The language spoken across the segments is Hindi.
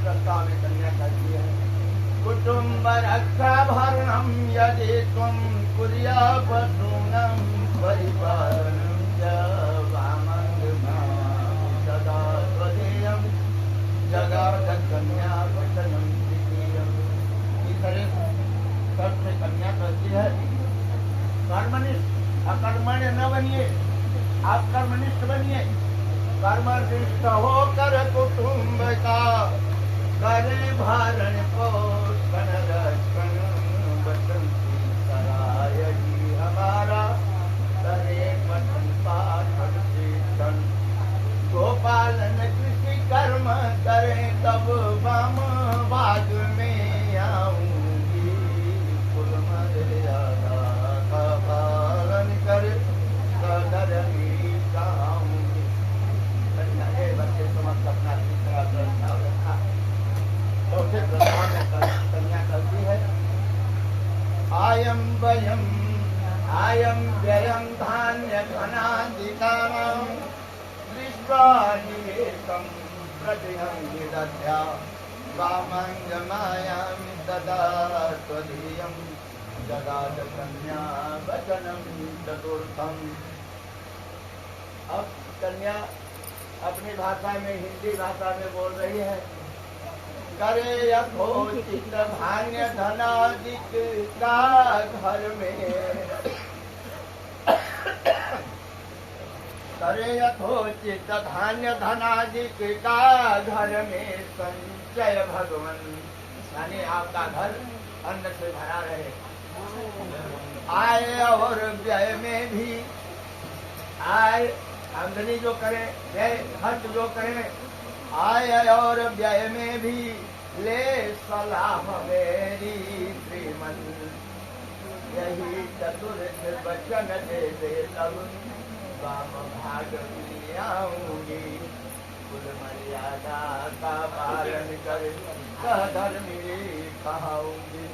प्रस्ताव में कन्या करती है। कुटुम्ब रक्षा भरणम यदि त्वं कुर्यावसूनं परिपालनं च वामङ्गमामि सदा त्वदीयं जगादकन्या वचनं द्वितीयम्। तीसरे शर्त में कन्या करती है कर्मनिष्ठ अकर्मण्य न बनिए, आप कर्मनिष्ठ बनिए। कर्मनिष्ठ होकर कुटुम्ब का करे भरण पोषण रक्षण बसंती सराय जी हमारा करे पठन पाठन शीर्षण गोपालन कृषि कर्म करे तब वाम भाग में आऊंगी कुल मर्यादा का पालन करे सधर्मी कहूंगी। बच्चे समझ अपना तीसरा प्रस्ताव रखा। चौथे प्रस्ताव में कन्या करती है आयम व्ययम धान्य धनादिकानां दृष्ट्वा निवेशं प्रतिहं विदध्या वामङ्गमायामि तदा त्वदीयं जगाद कन्या वचनं चतुर्थम्। अब कन्या अपनी भाषा में, हिंदी भाषा में बोल रही है। करे यथोचित धान्य धनादिक का घर में करे यथोचित धान्य धनादिक का घर में संचय भगवन, यानी आपका घर अन्न से भरा रहे। आय और व्यय में भी, आय आमदनी जो करे, व्यय खर्च जो करे, आय और व्यय में भी ले सलाह मेरी श्रीमन, यही चतुर्थ वचन दे दे तब वाम भाग में आऊंगी कुल मर्यादा का पालन कर सधर्मी कहूंगी।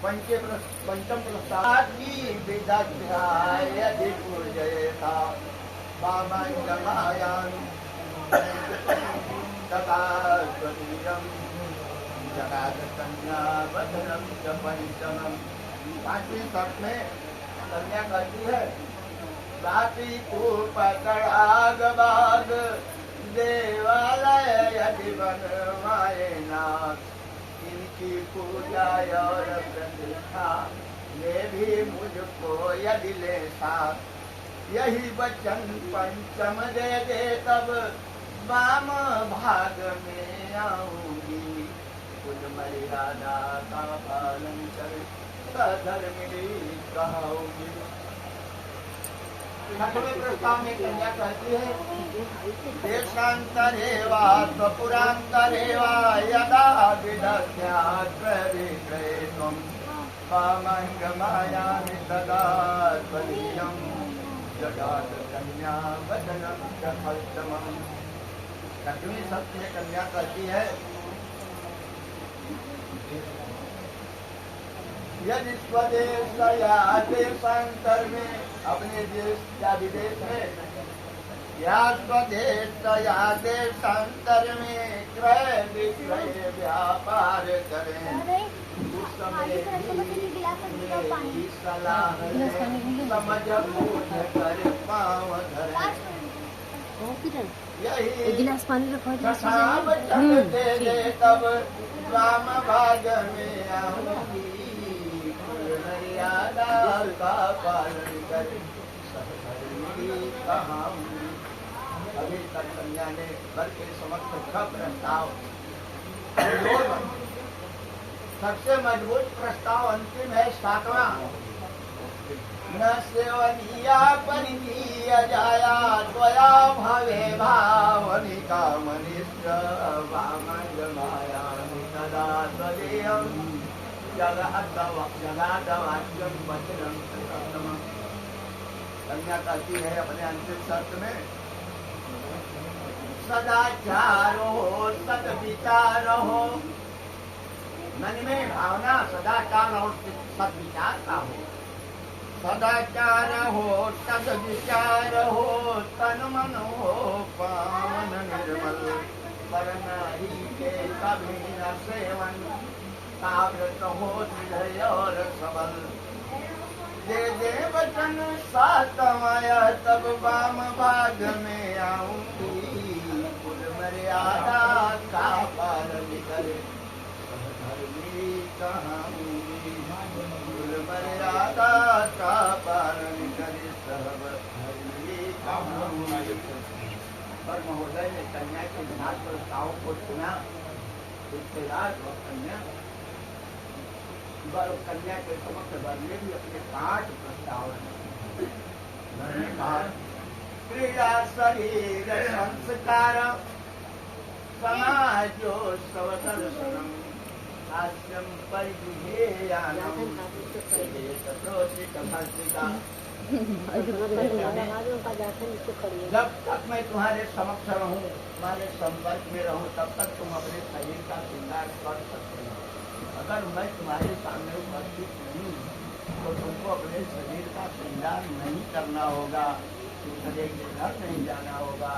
पंचम प्रस्ताव की विदग्धा यदि पूजयता वामङ्गमायामि तथा त्वदीयं जगादकन्या वचनं च पंचमम्। पांचवी शर्त में कन्या कहती है रात्रि पकड़ाग बाग देवालय यदि बनवाए नाथ, इनकी पूजा और प्रतिष्ठा ये भी मुझको यदि ले साथ, यही वचन पंचम दे दे तब वाम भाग में आऊंगी कुल मर्यादा का पालन कर सधर्मी कहूंगी। छठवें प्रस्ताव में कन्या कहती है देशांतरे वा स्वपुरांतरे वा यदा विदध्यात्र विक्रयत्वं वामङ्गमायामि तदा त्वदीयं जगाद कन्या वचनं च फलतमम्। छठवीं शर्त में कन्या कहती है यदि स्वदेश या देशांतर में, अपने देश या विदेश में, या स्वदेश या देशांतर में क्रय विक्रय व्यापार करें, उस समय मेरी सलाह समझ बूझ कर पाँव धरें, यही गिलास पानी रखो दे दे तब वाम भाग में आऊंगी मर्यादा का पालन कर सधर्मी कहूंगी। अभी तक कन्या ने घर के समक्ष छह प्रस्ताव, सबसे मजबूत प्रस्ताव अंतिम है सातवां। न सेवनीया परिनीय जाया त्वया भवे भावनिका मनिष्ठ वामङ्गमायामि तदा त्वदीयं जगादवाक्यं वचनं प्रथमम्। कन्या कहती है अपने अंतिम शर्त में सदाचार हो सद्विचार हो, मन में भावना सदाचार और सद्विचार का हो, सदाचार हो सद्विचार हो तन मन हो पावन निर्मल पर नारी के कभी न सेवन, काव्रत हो हृदय और सबल। दे दे वचन सातवाया तब वाम भाग में आऊंगी, कुल मर्यादा का पालन करे सहधर्मी कहूंगी, कुल मर्यादा का पालन करे सहधर्मी कहूंगी। और महोदय ने कन्या के विवाह प्रस्ताव को सुना। उसके बाद वह कन्या के समक्ष वर ने भी अपने 5 प्रस्ताव कहा। क्रीड़ा शरीर संस्कार समाजो सवदर्शनम हास्यम परिधेयानम जब तक मैं तुम्हारे समक्ष रहूं, तुम्हारे संपर्क में रहूं, तब तक तुम अपने शरीर का श्रृंगार कर सकते हो। अगर मैं तुम्हारे सामने उपस्थित नहीं तो तुमको अपने शरीर का श्रृंगार नहीं करना होगा, दूसरे के घर नहीं जाना होगा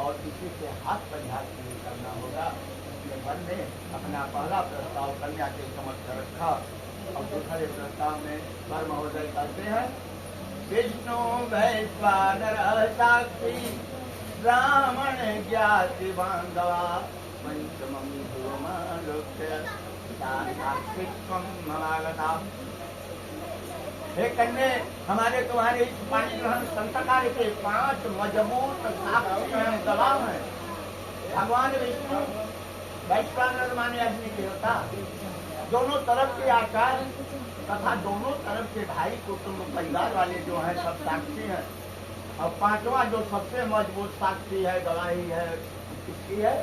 और किसी से हाथ परिहास नहीं करना होगा। इसलिए वन ने अपना पहला प्रस्ताव कन्या के समक्ष रखा। और दूसरे प्रस्ताव में वर महोदय कहते हैं, विष्णु वैश्वानर साक्षी ब्राह्मण ज्ञाति बांधवा पंचमं ध्रुवमालोक्य हे कन्या, हमारे तुम्हारे इस पाणी ग्रहण संस्कार के 5 मजबूत साक्षी गवाह हैं। भगवान विष्णु वैश्वानर माने अग्नि देवता, दोनों तरफ के आचार्य तथा दोनों तरफ के भाई कुटुंब परिवार वाले जो हैं सब साक्षी हैं। और 5वां जो सबसे मजबूत साक्षी है, गवाही है, किसकी है?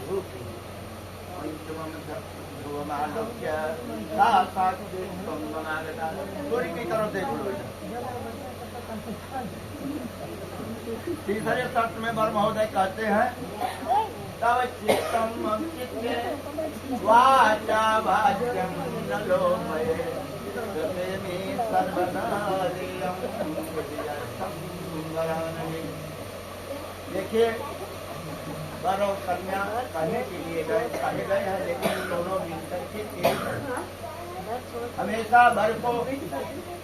रूप की। सूर्य की तरफ देख लो। तीसरे शर्त में वर महोदय कहते हैं, तव चित्तम चित्ते वाचा वाच्यम न लोभये प्रेमी सर्वदा देयं देखिए, वर और कन्या कहने के लिए कहे गए हैं, लेकिन दोनों मिलकर के हमेशा वर को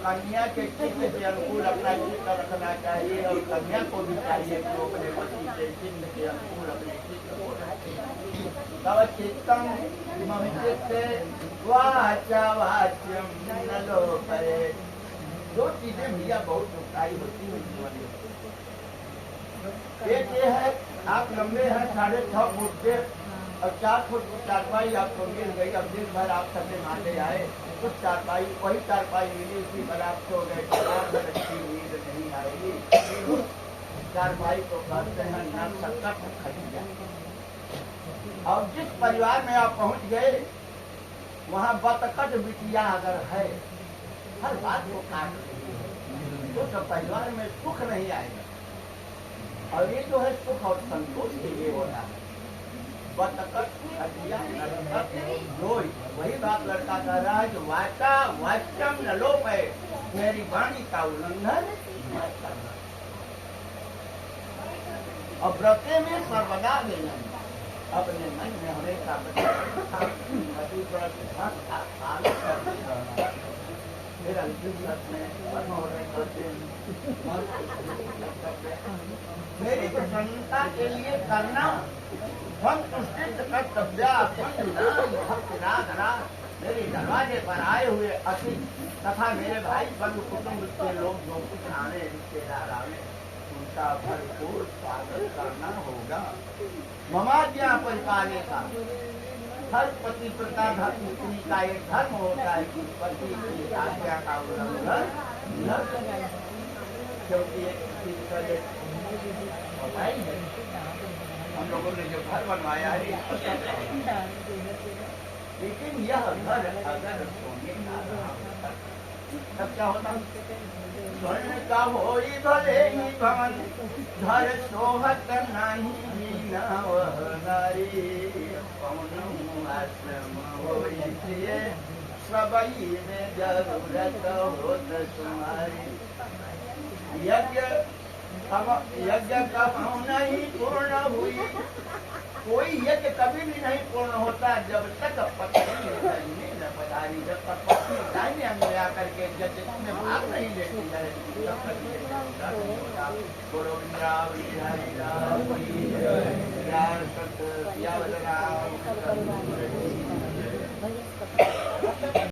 कन्या के चित्त के अनुकूल अपना चित्त रखना चाहिए और कन्या को भी चाहिए कि वो अपने पति के चित्त के अनुकूल अपने चित्त को रखे। तव चित्तम वाचा वाच्यम न लोभये। 2 चीजें भैया बहुत दुखदायी होती है जीवन में। एक ये है, आप लंबे हैं 6.5 फुट के और 4 फुट की चारपाई आपको मिल गई। अब दिन भर आप सबसे माने आए, कुछ चारपाई वही चारपाई मिली, उसी पर आप सो गए, अच्छी नींद नहीं आएगी। चारपाई को कहते हैं न सकट खटिया। और जिस परिवार में आप पहुंच गए वहाँ बतकट बिटिया अगर है, हर बात को काट रही है, तो परिवार में सुख नहीं आएगा। और ये जो है सुख और संतोष के लिए होता है। बतकट खटिया रोई, वही बात लड़का कह रहा है कि वाचा वाच्यम न लोभये, मेरी वाणी का उल्लंघन मत करना। और व्रते में सर्वदा देना, अपने मन में हमेशा फिर अंतिम मेरी प्रसन्नता के लिए करना संतुष्टित कर्तव्य मेरे दरवाजे पर आए हुए अतिथि तथा मेरे भाई बंधु कुटुंब के लोग जो कुछ आने रिश्तेदार आने, उनका भरपूर स्वागत करना होगा। ममाज्ञा परिपाले का हर पतिव्रता स्त्री का एक धर्म होता है कि पति की आज्ञा का उल्लंघन न करें, क्योंकि हम लोगों ने जो घर बनवाया है, लेकिन यह घर अगर सोने का रहा होता तब क्या होता? स्वर्ण का होई भले ही भवन, घर सोहत नहीं न वह नारी, पौन आश्रम होइए सबई में जरूरत होत तुम्हारी। यज्ञ का नहीं पूर्ण हुई कोई यज्ञ कभी भी नहीं पूर्ण होता जब तक पत्नी नहीं न पधारी। जब तक पत्नी दाहिने अंग में आकर के यज्ञ में भाग नहीं लेती है तब तक ये पूरा नहीं होता। बोलो वृंदावन बिहारी लाल की जय। प्यार सत्य सियावर राम